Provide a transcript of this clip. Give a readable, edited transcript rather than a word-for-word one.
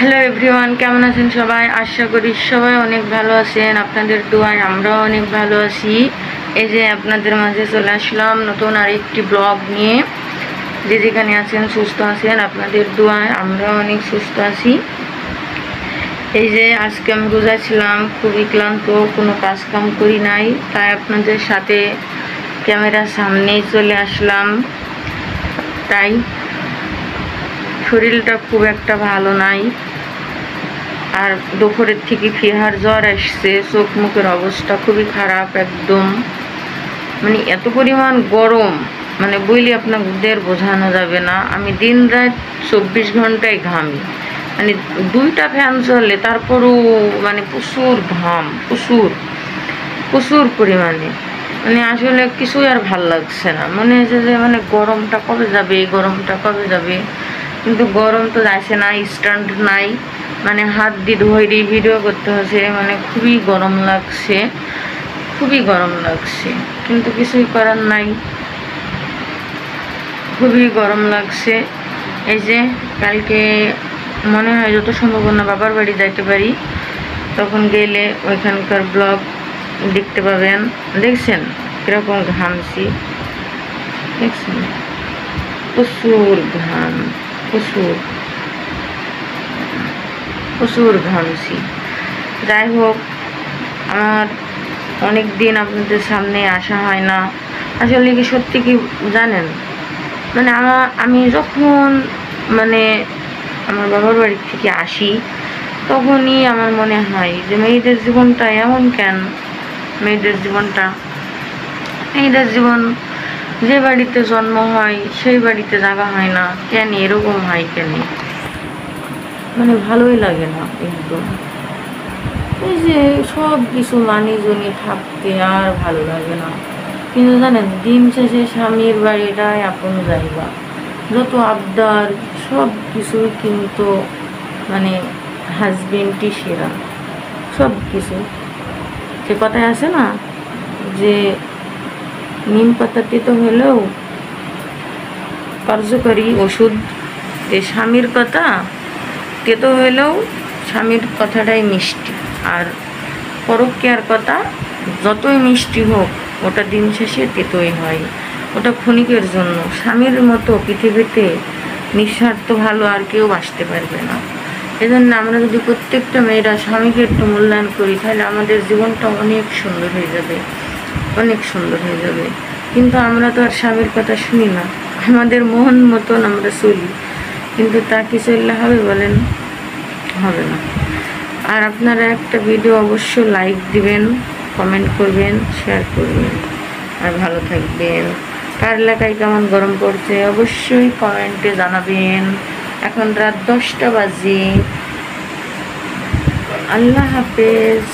Hello everyone, কেমন আছেন সবাই? আশা করি সবাই অনেক ভালো আছেন। আপনাদের দোয়ায় আমরাও অনেক ভালো আছি। এই যে আপনাদের মাঝে চলে আসলাম নতুন আরেকটি ব্লগ নিয়ে। যে যেখানে আছেন সুস্থ আছেন, আপনাদের দোয়ায় আমরাও অনেক সুস্থ আছি। এই যে আজকে আমি রোজা ছিলাম, খুবই ক্লান্ত, কোনো কাজ কাম করি নাই, তাই আপনাদের সাথে ক্যামেরার সামনেই চলে আসলাম। তাই শরীরটা খুব একটা ভালো নাই, আর দুপুরের থেকে ফিহার জ্বর আসছে, চোখ মুখের অবস্থা খুবই খারাপ একদম। মানে এত পরিমাণ গরম, মানে বইলে আপনাদের বোঝানো যাবে না। আমি দিন রাত 24 ঘন্টায় ঘামি, মানে 2টা ফ্যান চলে, তারপরও মানে প্রচুর ঘাম, প্রচুর প্রচুর পরিমাণে। মানে আসলে কিছুই আর ভাল লাগছে না, মনে হচ্ছে যে মানে গরমটা কবে যাবে, গরমটা কবে যাবে। কিন্তু গরম তো যাচ্ছে না, স্ট্যান্ড নাই, মানে হাত দিয়ে ধরে ভিডিও করতে হচ্ছে, মানে খুবই গরম লাগছে, খুবই গরম লাগছে, কিন্তু কিছুই করার নাই, খুবই গরম লাগছে। এই যে কালকে মনে হয় যত সম্ভাবনা বাবার বাড়ি যাইতে পারি, তখন গেলে ওইখানকার ব্লগ দেখতে পাবেন। দেখছেন কীরকম ঘামছি, দেখছেন প্রচুর ঘাম, প্রচুর প্রচুর ঘামছি। যাই হোক, আমার অনেক দিন আপনাদের সামনে আসা হয় না। আসলে কি সত্যি কি জানেন, মানে আমি যখন মানে আমার বাবার বাড়ি থেকে আসি, তখনই আমার মনে হয় যে মেয়েদের জীবনটা এমন কেন। মেয়েদের জীবন যে বাড়িতে জন্ম হয় সেই বাড়িতে জায়গা হয় না কেন, এরকম হয় কেন, মানে ভালোই লাগে না একদম। এই যে সব কিছু মানি জনি থাকতে আর ভালো লাগে না। কিন্তু জানেন, দিন শেষে স্বামীর বাড়িটাই আপন জায়গা। যত আবদার সব কিছু কিন্তু মানে হাজবেন্ডই সেরা, সব কিছু। সে কথায় আছে না যে নিম পাতা তেতো হলেও কার্যকরী ওষুধ, এই স্বামীর কথা তেতো হলেও স্বামীর কথাটাই মিষ্টি। আর পরকীয়ার কথা যতই মিষ্টি হোক, ওটা দিন শেষে তেতোই হয়, ওটা ক্ষণিকের জন্য। স্বামীর মতো পৃথিবীতে নিঃস্বার্থ ভালো আর কেউ বাঁচতে পারবে না। এজন্য আমরা যদি প্রত্যেকটা মেয়েরা স্বামীকে একটু মূল্যায়ন করি, তাহলে আমাদের জীবনটা অনেক সুন্দর হয়ে যাবে, অনেক সুন্দর হয়ে যাবে। কিন্তু আমরা তো আর স্বামীর কথা শুনি না, আমাদের মন মতন আমরা চলি। কিন্তু তা কি চললে হবে বলেন? হবে না। আর আপনারা একটা ভিডিও অবশ্যই লাইক দিবেন, কমেন্ট করবেন, শেয়ার করবেন, আর ভালো থাকবেন। কার এলাকায় কেমন গরম পড়ছে অবশ্যই কমেন্টে জানাবেন। এখন রাত 10টা বাজে। আল্লাহ হাফেজ।